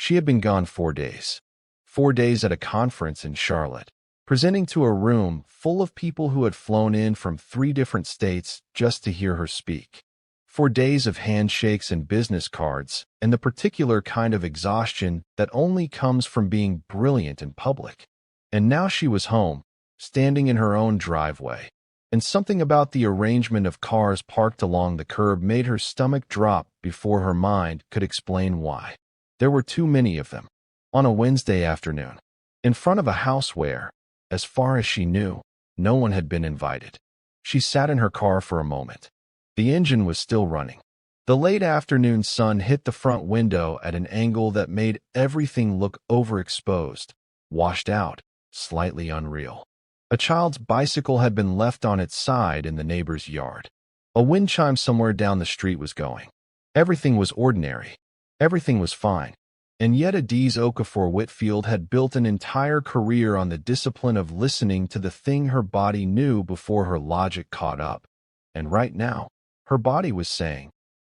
She had been gone 4 days. 4 days at a conference in Charlotte, presenting to a room full of people who had flown in from 3 different states just to hear her speak. 4 days of handshakes and business cards, and the particular kind of exhaustion that only comes from being brilliant in public. And now she was home, standing in her own driveway. And something about the arrangement of cars parked along the curb made her stomach drop before her mind could explain why. There were too many of them. On a Wednesday afternoon, in front of a house where, as far as she knew, no one had been invited. She sat in her car for a moment. The engine was still running. The late afternoon sun hit the front window at an angle that made everything look overexposed, washed out, slightly unreal. A child's bicycle had been left on its side in the neighbor's yard. A wind chime somewhere down the street was going. Everything was ordinary. Everything was fine. And yet Adese Okafor-Whitfield had built an entire career on the discipline of listening to the thing her body knew before her logic caught up. And right now, her body was saying,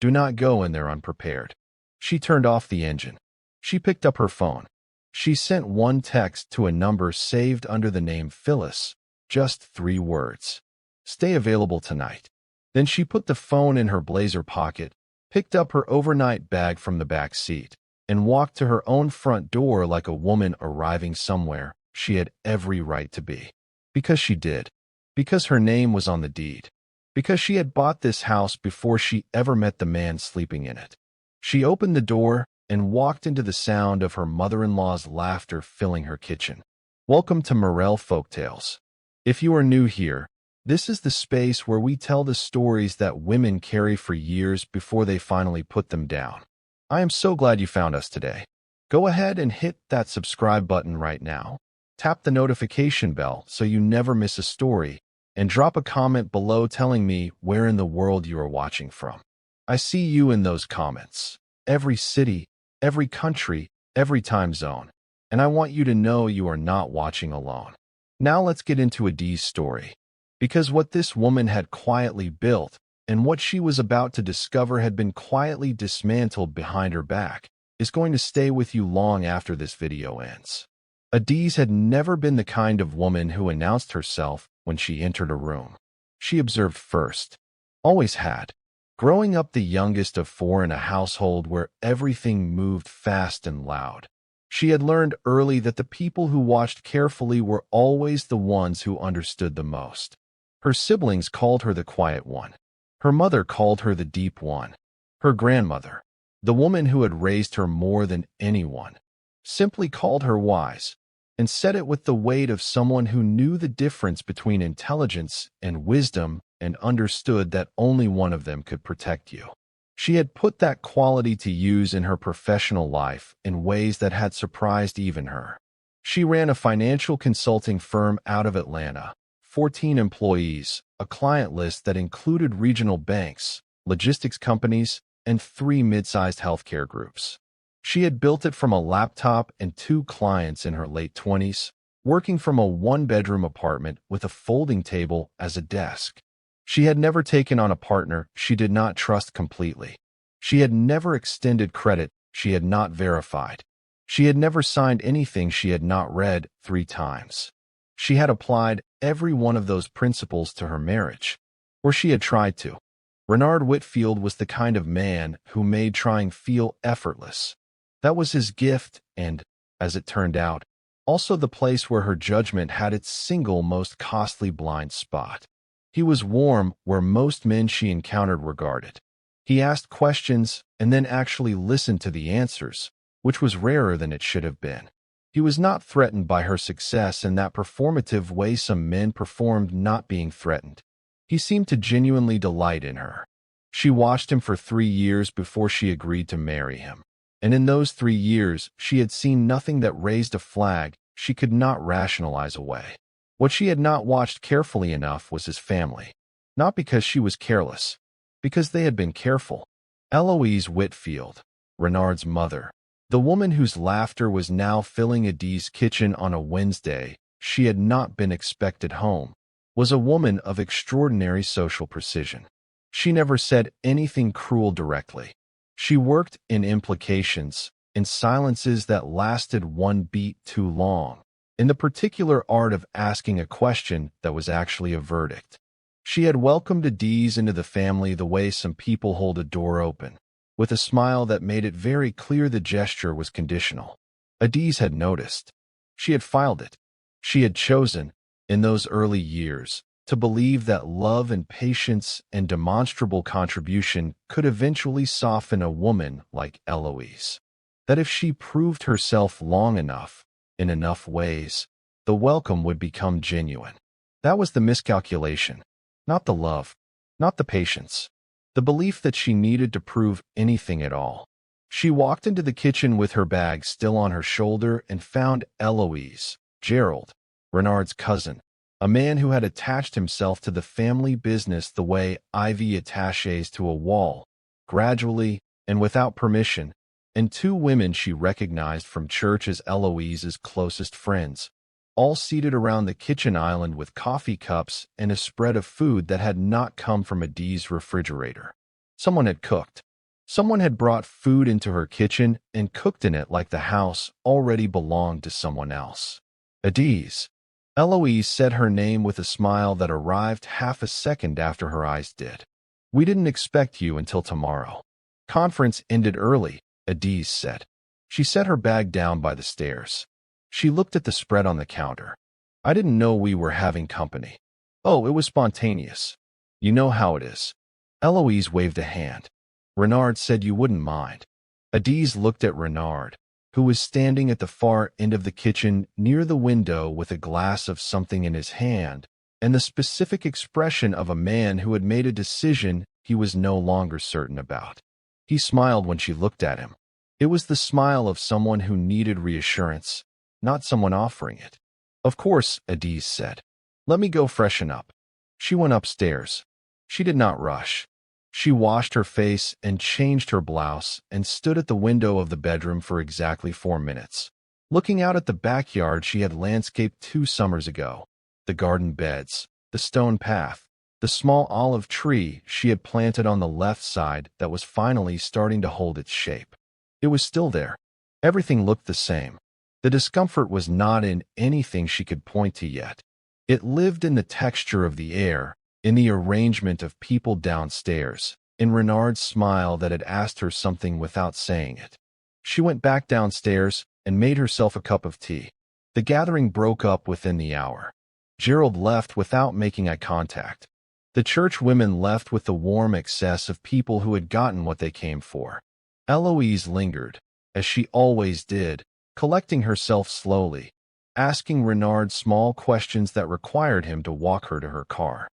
"Do not go in there unprepared." She turned off the engine. She picked up her phone. She sent one text to a number saved under the name Phyllis, just 3 words. "Stay available tonight." Then she put the phone in her blazer pocket, picked up her overnight bag from the back seat, and walked to her own front door like a woman arriving somewhere she had every right to be. Because she did. Because her name was on the deed. Because she had bought this house before she ever met the man sleeping in it. She opened the door and walked into the sound of her mother-in-law's laughter filling her kitchen. Welcome to Morel Folktales. If you are new here, this is the space where we tell the stories that women carry for years before they finally put them down. I am so glad you found us today. Go ahead and hit that subscribe button right now. Tap the notification bell so you never miss a story, and drop a comment below telling me where in the world you are watching from. I see you in those comments. Every city, every country, every time zone. And I want you to know you are not watching alone. Now let's get into Adese's story. Because what this woman had quietly built, and what she was about to discover had been quietly dismantled behind her back, is going to stay with you long after this video ends. Adese had never been the kind of woman who announced herself when she entered a room. She observed first. Always had. Growing up the youngest of 4 in a household where everything moved fast and loud, she had learned early that the people who watched carefully were always the ones who understood the most. Her siblings called her the quiet one. Her mother called her the deep one. Her grandmother, the woman who had raised her more than anyone, simply called her wise, and said it with the weight of someone who knew the difference between intelligence and wisdom and understood that only one of them could protect you. She had put that quality to use in her professional life in ways that had surprised even her. She ran a financial consulting firm out of Atlanta, 14 employees, a client list that included regional banks, logistics companies, and 3 mid-sized healthcare groups. She had built it from a laptop and 2 clients in her late 20s, working from a 1-bedroom apartment with a folding table as a desk. She had never taken on a partner she did not trust completely. She had never extended credit she had not verified. She had never signed anything she had not read 3 times. She had applied every one of those principles to her marriage, or she had tried to. Renard Whitfield was the kind of man who made trying feel effortless. That was his gift and, as it turned out, also the place where her judgment had its single most costly blind spot. He was warm where most men she encountered were guarded. He asked questions and then actually listened to the answers, which was rarer than it should have been. He was not threatened by her success in that performative way some men performed not being threatened. He seemed to genuinely delight in her. She watched him for 3 years before she agreed to marry him. And in those 3 years, she had seen nothing that raised a flag she could not rationalize away. What she had not watched carefully enough was his family. Not because she was careless, because they had been careful. Eloise Whitfield, Renard's mother, the woman whose laughter was now filling Adese's kitchen on a Wednesday she had not been expected home, was a woman of extraordinary social precision. She never said anything cruel directly. She worked in implications, in silences that lasted one beat too long, in the particular art of asking a question that was actually a verdict. She had welcomed Adiz into the family the way some people hold a door open, with a smile that made it very clear the gesture was conditional. Adiz had noticed. She had filed it. She had chosen, in those early years, to believe that love and patience and demonstrable contribution could eventually soften a woman like Eloise. That if she proved herself long enough, in enough ways, the welcome would become genuine. That was the miscalculation. Not the love, not the patience. The belief that she needed to prove anything at all. She walked into the kitchen with her bag still on her shoulder and found Eloise, Gerald, Renard's cousin, a man who had attached himself to the family business the way ivy attaches to a wall, gradually and without permission, and two women she recognized from church as Eloise's closest friends, all seated around the kitchen island with coffee cups and a spread of food that had not come from Adiz's refrigerator. Someone had cooked. Someone had brought food into her kitchen and cooked in it like the house already belonged to someone else. Adiz. Eloise said her name with a smile that arrived half a second after her eyes did. We didn't expect you until tomorrow. Conference ended early, Adiz said. She set her bag down by the stairs. She looked at the spread on the counter. I didn't know we were having company. Oh, it was spontaneous. You know how it is. Eloise waved a hand. Renard said you wouldn't mind. Adiz looked at Renard, who was standing at the far end of the kitchen near the window with a glass of something in his hand, and the specific expression of a man who had made a decision he was no longer certain about. He smiled when she looked at him. It was the smile of someone who needed reassurance, not someone offering it. Of course, Adiz said. Let me go freshen up. She went upstairs. She did not rush. She washed her face and changed her blouse and stood at the window of the bedroom for exactly 4 minutes, looking out at the backyard she had landscaped 2 summers ago, the garden beds, the stone path, the small olive tree she had planted on the left side that was finally starting to hold its shape. It was still there. Everything looked the same. The discomfort was not in anything she could point to yet. It lived in the texture of the air, in the arrangement of people downstairs, in Renard's smile that had asked her something without saying it. She went back downstairs and made herself a cup of tea. The gathering broke up within the hour. Gerald left without making eye contact. The church women left with the warm excess of people who had gotten what they came for. Eloise lingered, as she always did, collecting herself slowly, asking Renard small questions that required him to walk her to her car.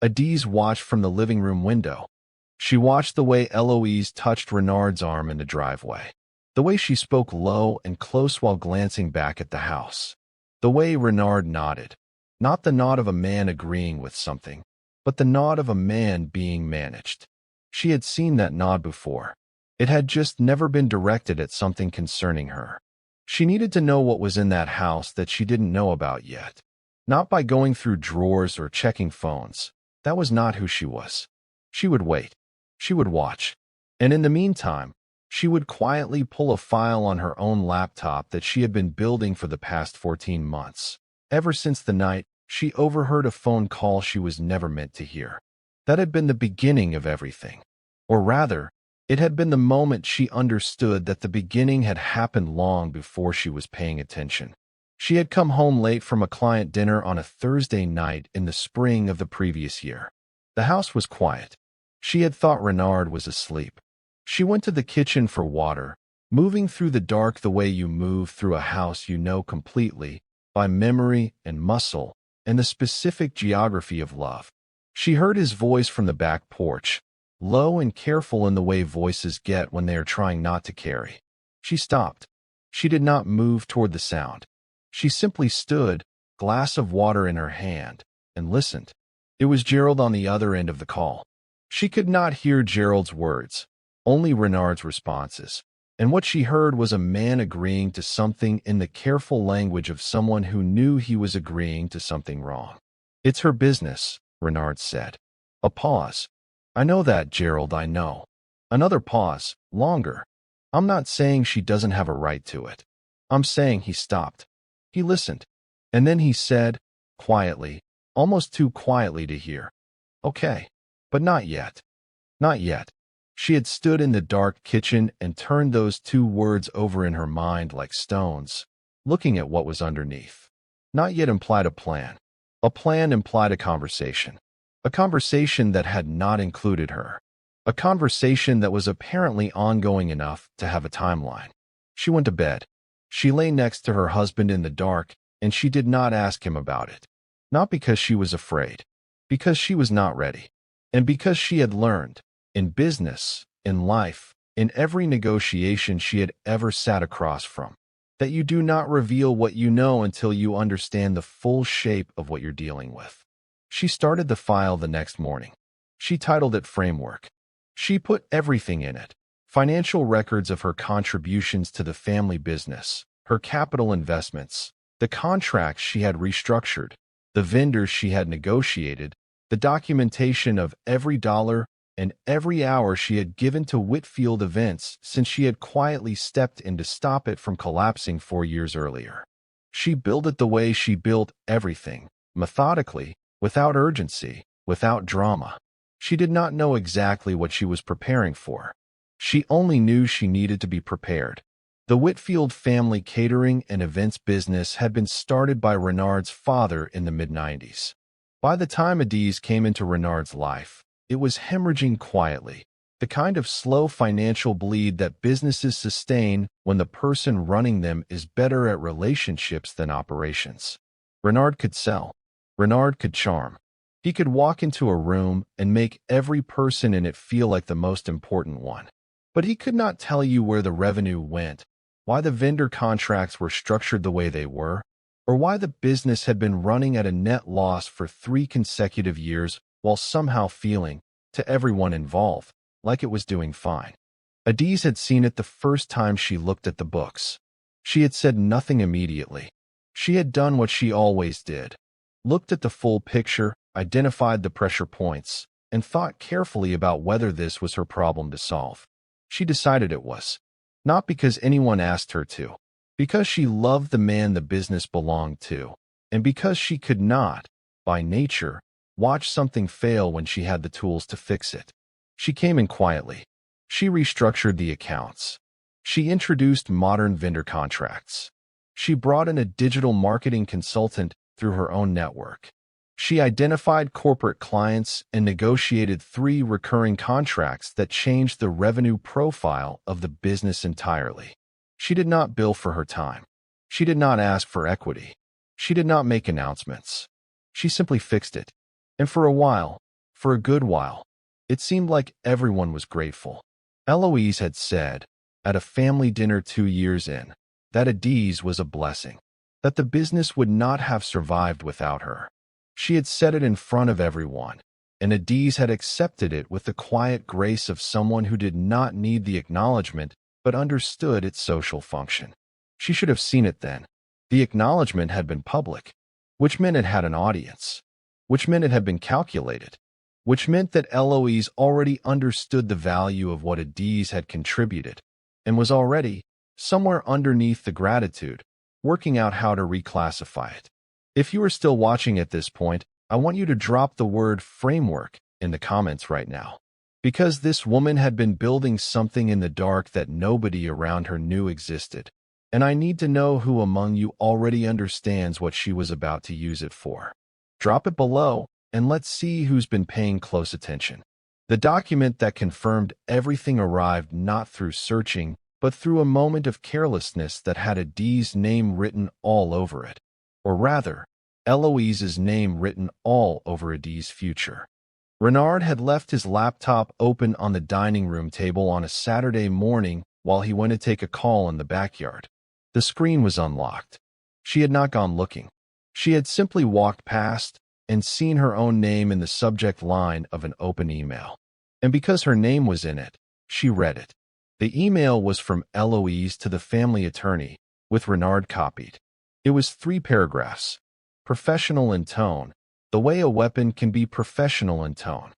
Adiz watched from the living room window. She watched the way Eloise touched Renard's arm in the driveway, the way she spoke low and close while glancing back at the house, the way Renard nodded, not the nod of a man agreeing with something, but the nod of a man being managed. She had seen that nod before. It had just never been directed at something concerning her. She needed to know what was in that house that she didn't know about yet. Not by going through drawers or checking phones. That was not who she was. She would wait. She would watch. And in the meantime, she would quietly pull a file on her own laptop that she had been building for the past 14 months, ever since the night she overheard a phone call she was never meant to hear. That had been the beginning of everything. Or rather, it had been the moment she understood that the beginning had happened long before she was paying attention. She had come home late from a client dinner on a Thursday night in the spring of the previous year. The house was quiet. She had thought Renard was asleep. She went to the kitchen for water, moving through the dark the way you move through a house you know completely, by memory and muscle, and the specific geography of love. She heard his voice from the back porch, low and careful in the way voices get when they are trying not to carry. She stopped. She did not move toward the sound. She simply stood, glass of water in her hand, and listened. It was Gerald on the other end of the call. She could not hear Gerald's words, only Renard's responses, and what she heard was a man agreeing to something in the careful language of someone who knew he was agreeing to something wrong. It's her business, Renard said. A pause. I know that, Gerald, I know. Another pause, longer. I'm not saying she doesn't have a right to it. I'm saying he stopped. He listened. And then he said, quietly, almost too quietly to hear, "Okay, but not yet. Not yet." She had stood in the dark kitchen and turned those two words over in her mind like stones, looking at what was underneath. Not yet implied a plan. A plan implied a conversation. A conversation that had not included her. A conversation that was apparently ongoing enough to have a timeline. She went to bed. She lay next to her husband in the dark, and she did not ask him about it. Not because she was afraid, because she was not ready, and because she had learned, in business, in life, in every negotiation she had ever sat across from, that you do not reveal what you know until you understand the full shape of what you're dealing with. She started the file the next morning. She titled it Framework. She put everything in it: financial records of her contributions to the family business, her capital investments, the contracts she had restructured, the vendors she had negotiated, the documentation of every dollar and every hour she had given to Whitfield events since she had quietly stepped in to stop it from collapsing 4 years earlier. She built it the way she built everything, methodically, without urgency, without drama. She did not know exactly what she was preparing for. She only knew she needed to be prepared. The Whitfield family catering and events business had been started by Renard's father in the mid-90s. By the time Adiz came into Renard's life, it was hemorrhaging quietly, the kind of slow financial bleed that businesses sustain when the person running them is better at relationships than operations. Renard could sell. Renard could charm. He could walk into a room and make every person in it feel like the most important one. But he could not tell you where the revenue went, why the vendor contracts were structured the way they were, or why the business had been running at a net loss for 3 consecutive years while somehow feeling, to everyone involved, like it was doing fine. Adiz had seen it the first time she looked at the books. She had said nothing immediately. She had done what she always did: looked at the full picture, identified the pressure points, and thought carefully about whether this was her problem to solve. She decided it was. Not because anyone asked her to. Because she loved the man the business belonged to, and because she could not, by nature, watch something fail when she had the tools to fix it. She came in quietly. She restructured the accounts. She introduced modern vendor contracts. She brought in a digital marketing consultant through her own network. She identified corporate clients and negotiated 3 recurring contracts that changed the revenue profile of the business entirely. She did not bill for her time. She did not ask for equity. She did not make announcements. She simply fixed it. And for a while, for a good while, it seemed like everyone was grateful. Eloise had said, at a family dinner 2 years in, that Adiz was a blessing, that the business would not have survived without her. She had said it in front of everyone, and Adiz had accepted it with the quiet grace of someone who did not need the acknowledgement but understood its social function. She should have seen it then. The acknowledgement had been public, which meant it had an audience, which meant it had been calculated, which meant that Eloise already understood the value of what Adiz had contributed, and was already, somewhere underneath the gratitude, working out how to reclassify it. If you are still watching at this point, I want you to drop the word framework in the comments right now. Because this woman had been building something in the dark that nobody around her knew existed, and I need to know who among you already understands what she was about to use it for. Drop it below, and let's see who's been paying close attention. The document that confirmed everything arrived not through searching, but through a moment of carelessness that had Adiz's name written all over it. Or rather, Eloise's name written all over Adiz's future. Renard had left his laptop open on the dining room table on a Saturday morning while he went to take a call in the backyard. The screen was unlocked. She had not gone looking. She had simply walked past and seen her own name in the subject line of an open email. And because her name was in it, she read it. The email was from Eloise to the family attorney, with Renard copied. It was 3 paragraphs. Professional in tone, the way a weapon can be professional in tone.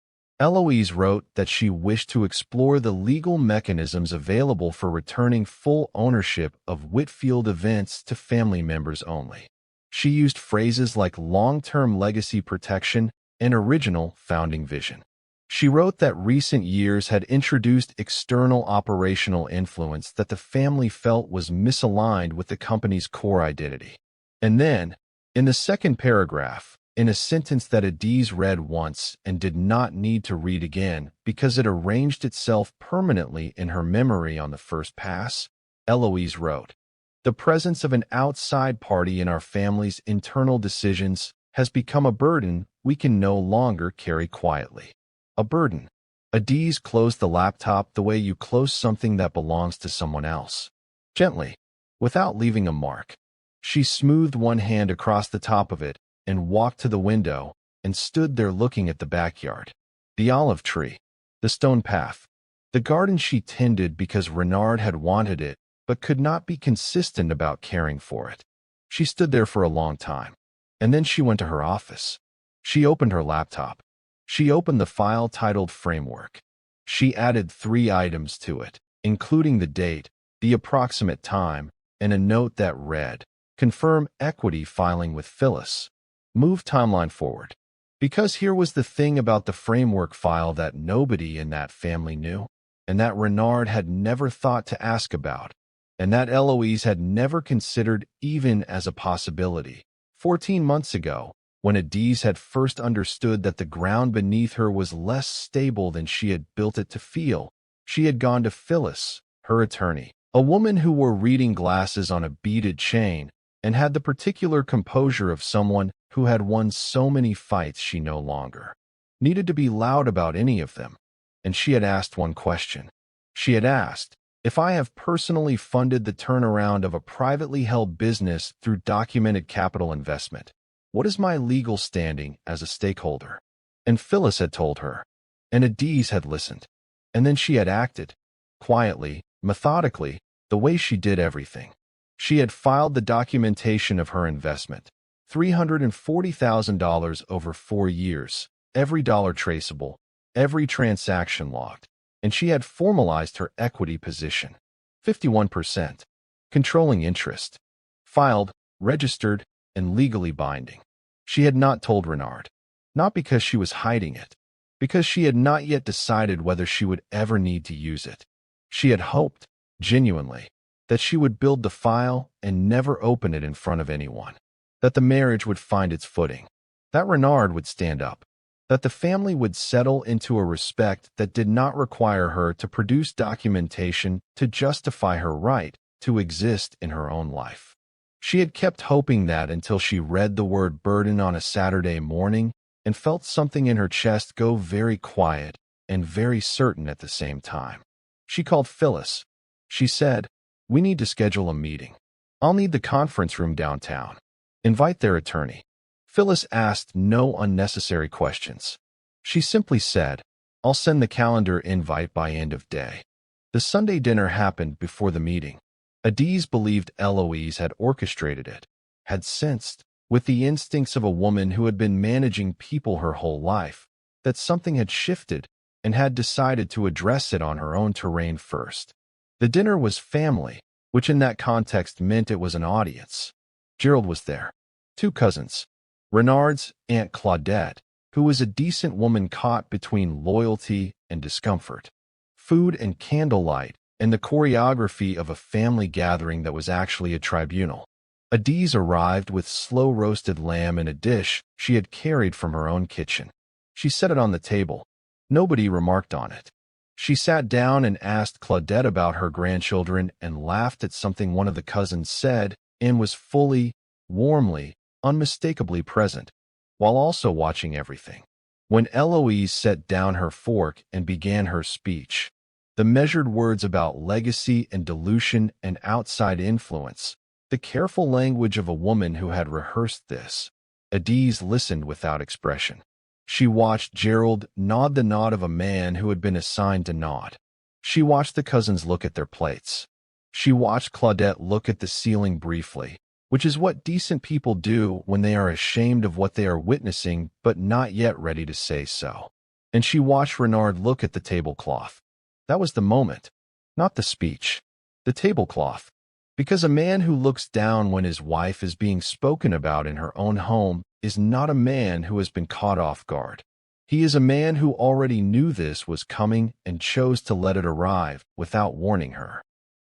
Eloise wrote that she wished to explore the legal mechanisms available for returning full ownership of Whitfield events to family members only. She used phrases like long-term legacy protection and original founding vision. She wrote that recent years had introduced external operational influence that the family felt was misaligned with the company's core identity. And then, in the second paragraph, in a sentence that Adiz read once and did not need to read again because it arranged itself permanently in her memory on the first pass, Eloise wrote, "The presence of an outside party in our family's internal decisions has become a burden we can no longer carry quietly." A burden. Adiz closed the laptop the way you close something that belongs to someone else. Gently, without leaving a mark. She smoothed one hand across the top of it and walked to the window and stood there looking at the backyard. The olive tree, the stone path, the garden she tended because Renard had wanted it but could not be consistent about caring for it. She stood there for a long time, and then she went to her office. She opened her laptop. She opened the file titled Framework. She added 3 items to it, including the date, the approximate time, and a note that read, "Confirm equity filing with Phyllis. Move timeline forward." Because here was the thing about the framework file that nobody in that family knew, and that Renard had never thought to ask about, and that Eloise had never considered even as a possibility. 14 months ago, when Adiz had first understood that the ground beneath her was less stable than she had built it to feel, she had gone to Phyllis, her attorney, a woman who wore reading glasses on a beaded chain and had the particular composure of someone who had won so many fights she no longer needed to be loud about any of them. And she had asked one question. She had asked, "If I have personally funded the turnaround of a privately held business through documented capital investment, what is my legal standing as a stakeholder?" And Phyllis had told her, and Adiz had listened, and then she had acted, quietly, methodically, the way she did everything. She had filed the documentation of her investment, $340,000 over 4 years, every dollar traceable, every transaction logged, and she had formalized her equity position, 51%, controlling interest, filed, registered, and legally binding. She had not told Renard, not because she was hiding it, because she had not yet decided whether she would ever need to use it. She had hoped, genuinely, that she would build the file and never open it in front of anyone, that the marriage would find its footing, that Renard would stand up, that the family would settle into a respect that did not require her to produce documentation to justify her right to exist in her own life. She had kept hoping that until she read the word burden on a Saturday morning and felt something in her chest go very quiet and very certain at the same time. She called Phyllis. She said, "We need to schedule a meeting. I'll need the conference room downtown. Invite their attorney." Phyllis asked no unnecessary questions. She simply said, "I'll send the calendar invite by end of day." The Sunday dinner happened before the meeting. Adiz believed Eloise had orchestrated it, had sensed, with the instincts of a woman who had been managing people her whole life, that something had shifted and had decided to address it on her own terrain first. The dinner was family, which in that context meant it was an audience. Gerald was there. 2 cousins. Renard's Aunt Claudette, who was a decent woman caught between loyalty and discomfort. Food and candlelight, and the choreography of a family gathering that was actually a tribunal. Adiz arrived with slow-roasted lamb in a dish she had carried from her own kitchen. She set it on the table. Nobody remarked on it. She sat down and asked Claudette about her grandchildren and laughed at something one of the cousins said and was fully, warmly, unmistakably present, while also watching everything. When Eloise set down her fork and began her speech, the measured words about legacy and dilution and outside influence, the careful language of a woman who had rehearsed this, Adiz listened without expression. She watched Gerald nod the nod of a man who had been assigned to nod. She watched the cousins look at their plates. She watched Claudette look at the ceiling briefly, which is what decent people do when they are ashamed of what they are witnessing but not yet ready to say so. and she watched Renard look at the tablecloth. That was the moment, not the speech. The tablecloth. Because a man who looks down when his wife is being spoken about in her own home is not a man who has been caught off guard. He is a man who already knew this was coming and chose to let it arrive without warning her.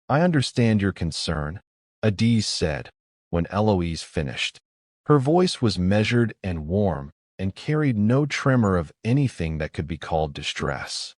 I understand your concern, Adiz said, when Eloise finished. Her voice was measured and warm and carried no tremor of anything that could be called distress.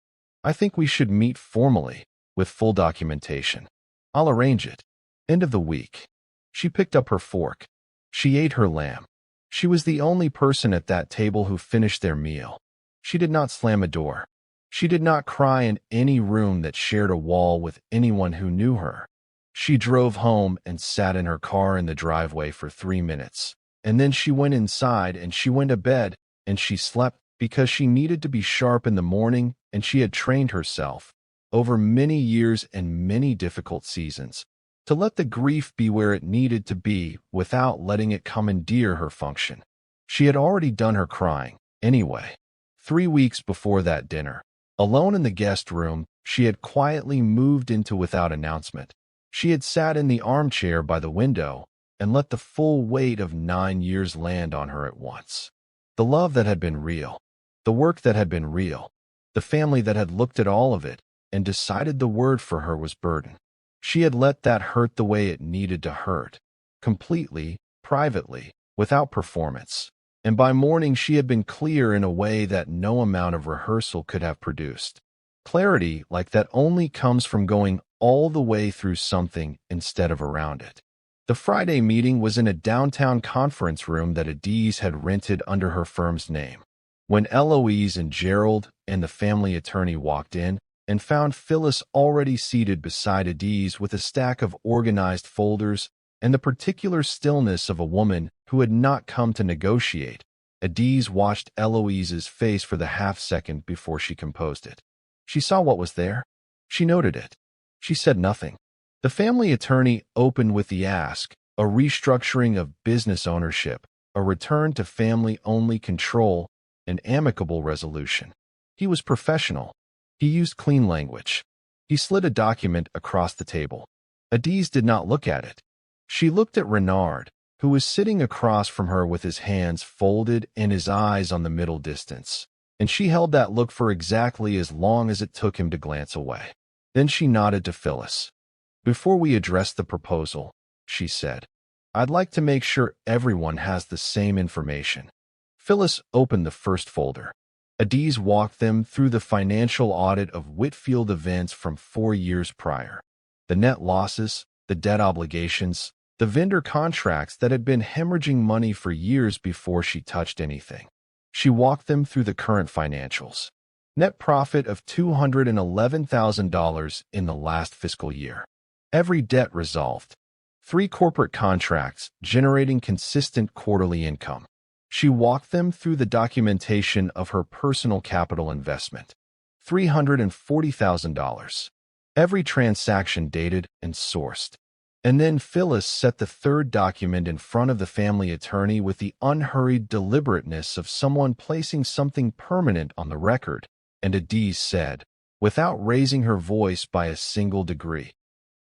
I think we should meet formally, with full documentation. I'll arrange it. End of the week. She picked up her fork. She ate her lamb. She was the only person at that table who finished their meal. She did not slam a door. She did not cry in any room that shared a wall with anyone who knew her. She drove home and sat in her car in the driveway for 3 minutes. And then she went inside and she went to bed and she slept because she needed to be sharp in the morning, and she had trained herself, over many years and many difficult seasons, to let the grief be where it needed to be without letting it commandeer her function. She had already done her crying, anyway. 3 weeks before that dinner, alone in the guest room, she had quietly moved into without announcement. She had sat in the armchair by the window and let the full weight of 9 years land on her at once. The love that had been real, the work that had been real, the family that had looked at all of it and decided the word for her was burden. She had let that hurt the way it needed to hurt, completely, privately, without performance. And by morning she had been clear in a way that no amount of rehearsal could have produced. Clarity like that only comes from going all the way through something instead of around it. The Friday meeting was in a downtown conference room that Adiz had rented under her firm's name. When Eloise and Gerald and the family attorney walked in and found Phyllis already seated beside Adiz with a stack of organized folders and the particular stillness of a woman who had not come to negotiate, Adiz watched Eloise's face for the half-second before she composed it. She saw what was there. She noted it. She said nothing. The family attorney opened with the ask, a restructuring of business ownership, a return to family-only control, an amicable resolution. He was professional. He used clean language. He slid a document across the table. Adiz did not look at it. She looked at Renard, who was sitting across from her with his hands folded and his eyes on the middle distance, and she held that look for exactly as long as it took him to glance away. Then she nodded to Phyllis. Before we address the proposal, she said, I'd like to make sure everyone has the same information. Phyllis opened the first folder. Adiz walked them through the financial audit of Whitfield events from 4 years prior. The net losses, the debt obligations, the vendor contracts that had been hemorrhaging money for years before she touched anything. She walked them through the current financials. Net profit of $211,000 in the last fiscal year. Every debt resolved. 3 corporate contracts generating consistent quarterly income. She walked them through the documentation of her personal capital investment. $340,000. Every transaction dated and sourced. And then Phyllis set the third document in front of the family attorney with the unhurried deliberateness of someone placing something permanent on the record, and Adiz said, without raising her voice by a single degree,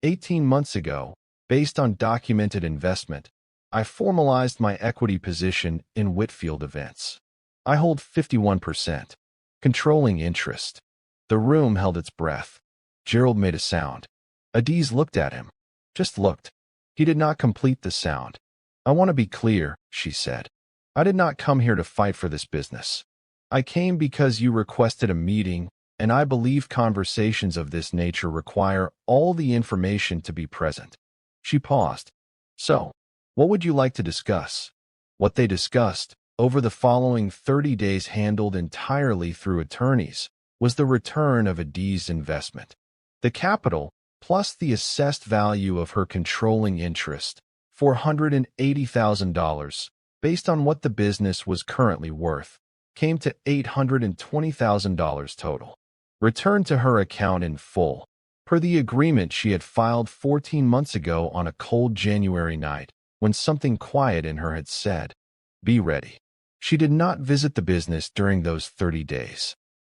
18 months ago, based on documented investment, I formalized my equity position in Whitfield events. I hold 51%. Controlling interest. The room held its breath. Gerald made a sound. Adiz looked at him. Just looked. He did not complete the sound. I want to be clear, she said. I did not come here to fight for this business. I came because you requested a meeting, and I believe conversations of this nature require all the information to be present. She paused. So, what would you like to discuss? What they discussed, over the following 30 days handled entirely through attorneys, was the return of Adiz's investment. The capital, plus the assessed value of her controlling interest, $480,000, based on what the business was currently worth, came to $820,000 total. Returned to her account in full, per the agreement she had filed 14 months ago on a cold January night, when something quiet in her had said, be ready. She did not visit the business during those 30 days.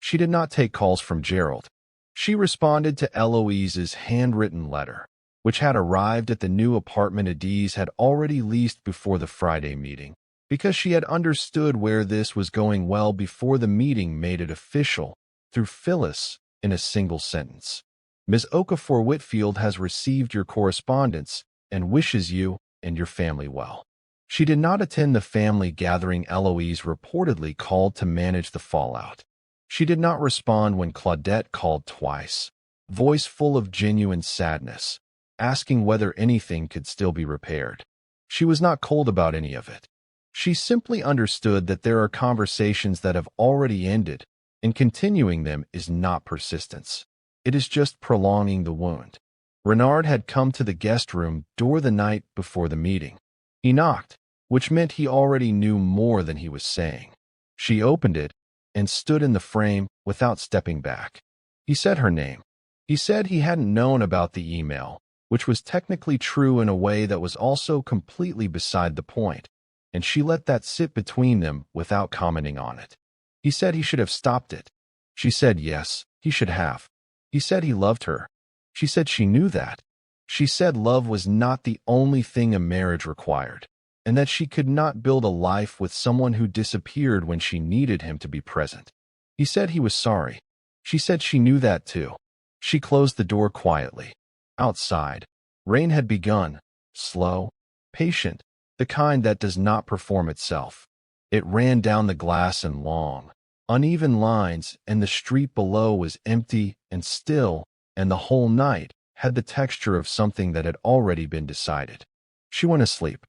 She did not take calls from Gerald. She responded to Eloise's handwritten letter, which had arrived at the new apartment Adiz had already leased before the Friday meeting, because she had understood where this was going well before the meeting made it official through Phyllis in a single sentence. Ms. Okafor Whitfield has received your correspondence and wishes you and your family well. She did not attend the family gathering Eloise reportedly called to manage the fallout. She did not respond when Claudette called twice, voice full of genuine sadness, asking whether anything could still be repaired. She was not cold about any of it. She simply understood that there are conversations that have already ended, and continuing them is not persistence. It is just prolonging the wound. Renard had come to the guest room door the night before the meeting. He knocked, which meant he already knew more than he was saying. She opened it and stood in the frame without stepping back. He said her name. He said he hadn't known about the email, which was technically true in a way that was also completely beside the point, and she let that sit between them without commenting on it. He said he should have stopped it. She said yes, he should have. He said he loved her. She said she knew that. She said love was not the only thing a marriage required, and that she could not build a life with someone who disappeared when she needed him to be present. He said he was sorry. She said she knew that too. She closed the door quietly. Outside, rain had begun, slow, patient, the kind that does not perform itself. It ran down the glass in long, uneven lines, and the street below was empty and still, and the whole night had the texture of something that had already been decided. She went asleep.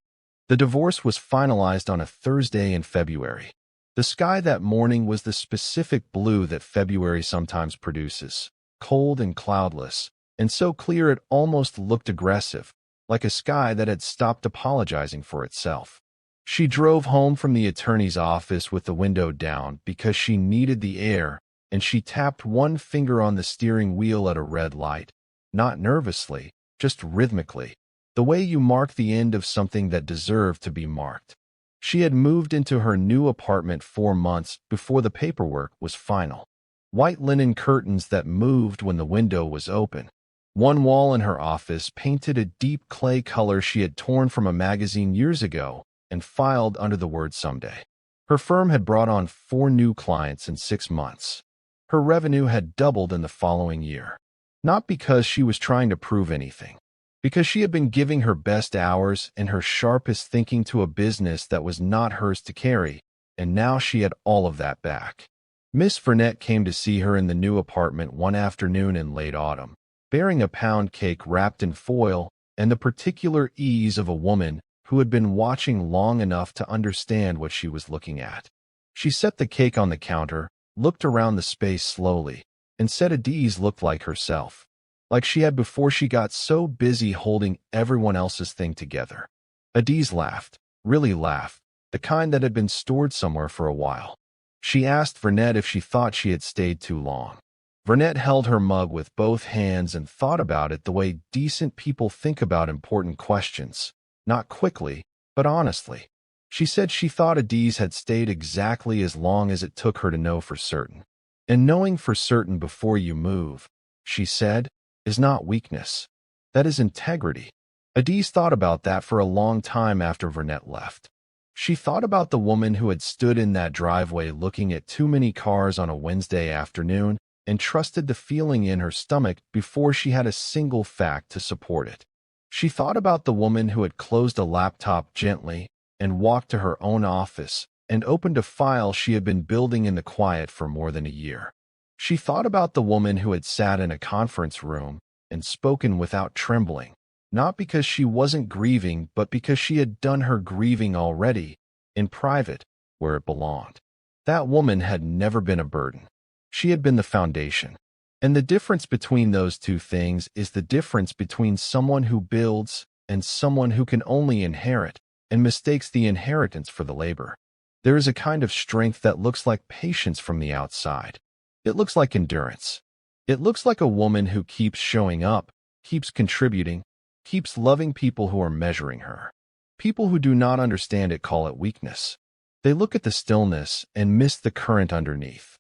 The divorce was finalized on a Thursday in February. The sky that morning was the specific blue that February sometimes produces, cold and cloudless, and so clear it almost looked aggressive, like a sky that had stopped apologizing for itself. She drove home from the attorney's office with the window down because she needed the air, and she tapped one finger on the steering wheel at a red light, not nervously, just rhythmically, the way you mark the end of something that deserved to be marked. She had moved into her new apartment 4 months before the paperwork was final. White linen curtains that moved when the window was open. One wall in her office painted a deep clay color she had torn from a magazine years ago and filed under the word someday. Her firm had brought on 4 new clients in 6 months. Her revenue had doubled in the following year. Not because she was trying to prove anything, because she had been giving her best hours and her sharpest thinking to a business that was not hers to carry, and now she had all of that back. Miss Burnett came to see her in the new apartment one afternoon in late autumn, bearing a pound cake wrapped in foil and the particular ease of a woman who had been watching long enough to understand what she was looking at. She set the cake on the counter, looked around the space slowly, and said Adiz looked like herself, like she had before she got so busy holding everyone else's thing together. Adiz laughed, really laughed, the kind that had been stored somewhere for a while. She asked Vernette if she thought she had stayed too long. Vernette held her mug with both hands and thought about it the way decent people think about important questions, not quickly, but honestly. She said she thought Adiz had stayed exactly as long as it took her to know for certain. And knowing for certain before you move, she said, is not weakness. That is integrity. Adiz thought about that for a long time after Vernette left. She thought about the woman who had stood in that driveway looking at too many cars on a Wednesday afternoon and trusted the feeling in her stomach before she had a single fact to support it. She thought about the woman who had closed a laptop gently and walked to her own office and opened a file she had been building in the quiet for more than a year. She thought about the woman who had sat in a conference room and spoken without trembling, not because she wasn't grieving, but because she had done her grieving already, in private, where it belonged. That woman had never been a burden. She had been the foundation. And the difference between those two things is the difference between someone who builds and someone who can only inherit and mistakes the inheritance for the labor. There is a kind of strength that looks like patience from the outside. It looks like endurance. It looks like a woman who keeps showing up, keeps contributing, keeps loving people who are measuring her. People who do not understand it call it weakness. They look at the stillness and miss the current underneath.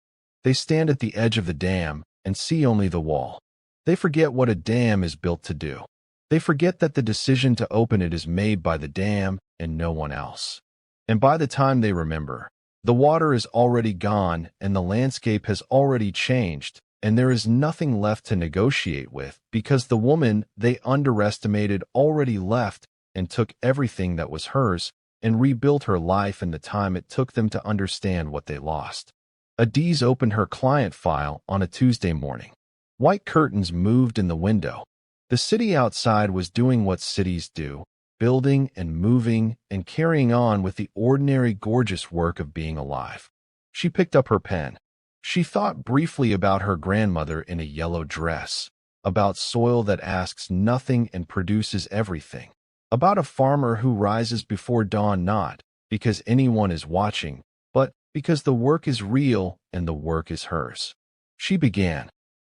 They stand at the edge of the dam and see only the wall. They forget what a dam is built to do. They forget that the decision to open it is made by the dam and no one else. And by the time they remember, the water is already gone and the landscape has already changed, and there is nothing left to negotiate with because the woman they underestimated already left and took everything that was hers and rebuilt her life in the time it took them to understand what they lost. Adiz opened her client file on a Tuesday morning. White curtains moved in the window. The city outside was doing what cities do, building and moving and carrying on with the ordinary gorgeous work of being alive. She picked up her pen. She thought briefly about her grandmother in a yellow dress, about soil that asks nothing and produces everything, about a farmer who rises before dawn not because anyone is watching, but because the work is real and the work is hers. She began,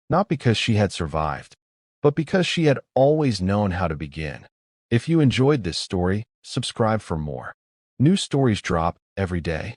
not because she had survived, but because she had always known how to begin. If you enjoyed this story, subscribe for more. New stories drop every day.